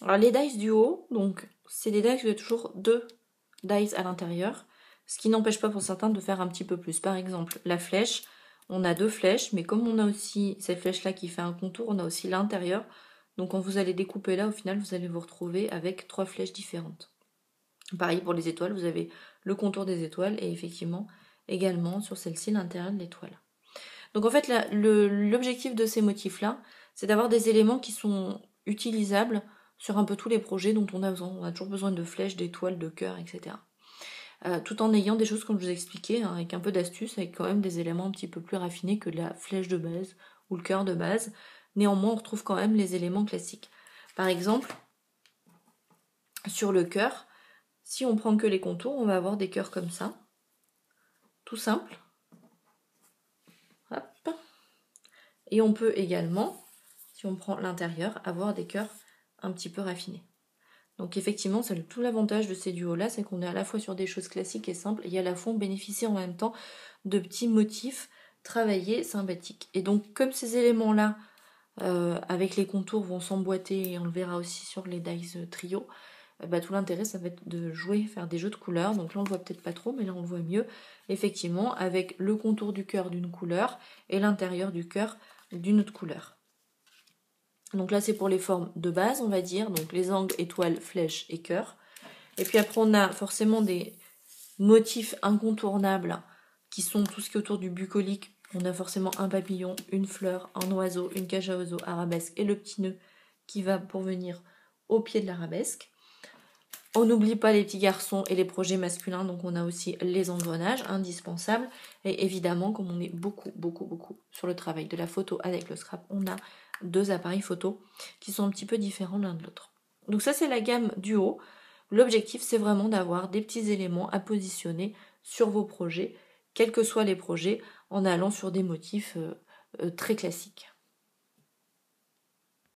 Alors les dies du haut, donc c'est des dies où il y a toujours 2 dies à l'intérieur, ce qui n'empêche pas pour certains de faire un petit peu plus. Par exemple, la flèche, on a 2 flèches, mais comme on a aussi cette flèche-là qui fait un contour, on a aussi l'intérieur. Donc quand vous allez découper là, au final, vous allez vous retrouver avec 3 flèches différentes. Pareil pour les étoiles, vous avez le contour des étoiles et effectivement également sur celle-ci l'intérieur de l'étoile. Donc en fait l'objectif de ces motifs-là, c'est d'avoir des éléments qui sont utilisables sur un peu tous les projets dont on a besoin. On a toujours besoin de flèches, d'étoiles, de cœurs, etc. Tout en ayant des choses comme je vous ai expliqué, hein, avec un peu d'astuce, avec quand même des éléments un petit peu plus raffinés que la flèche de base ou le cœur de base. Néanmoins, on retrouve quand même les éléments classiques. Par exemple, sur le cœur, si on prend que les contours, on va avoir des cœurs comme ça, tout simple. Hop. Et on peut également, si on prend l'intérieur, avoir des cœurs un petit peu raffinés. Donc effectivement, c'est tout l'avantage de ces duos-là, c'est qu'on est à la fois sur des choses classiques et simples, et à la fois on bénéficie en même temps de petits motifs travaillés, sympathiques. Et donc comme ces éléments-là, avec les contours, vont s'emboîter, et on le verra aussi sur les dies trio, tout l'intérêt ça va être de jouer, faire des jeux de couleurs. Donc là on le voit peut-être pas trop, mais là on le voit mieux, effectivement, avec le contour du cœur d'une couleur et l'intérieur du cœur d'une autre couleur. Donc là c'est pour les formes de base, on va dire, donc les angles, étoiles, flèches et cœurs. Et puis après on a forcément des motifs incontournables qui sont tout ce qui est autour du bucolique. On a forcément un papillon, une fleur, un oiseau, une cage à oiseaux, arabesque et le petit nœud qui va pour venir au pied de l'arabesque. On n'oublie pas les petits garçons et les projets masculins, donc on a aussi les engrenages indispensables. Et évidemment, comme on est beaucoup sur le travail de la photo avec le scrap, on a 2 appareils photo qui sont un petit peu différents l'un de l'autre. Donc ça, c'est la gamme du haut. L'objectif, c'est vraiment d'avoir des petits éléments à positionner sur vos projets, quels que soient les projets, en allant sur des motifs très classiques.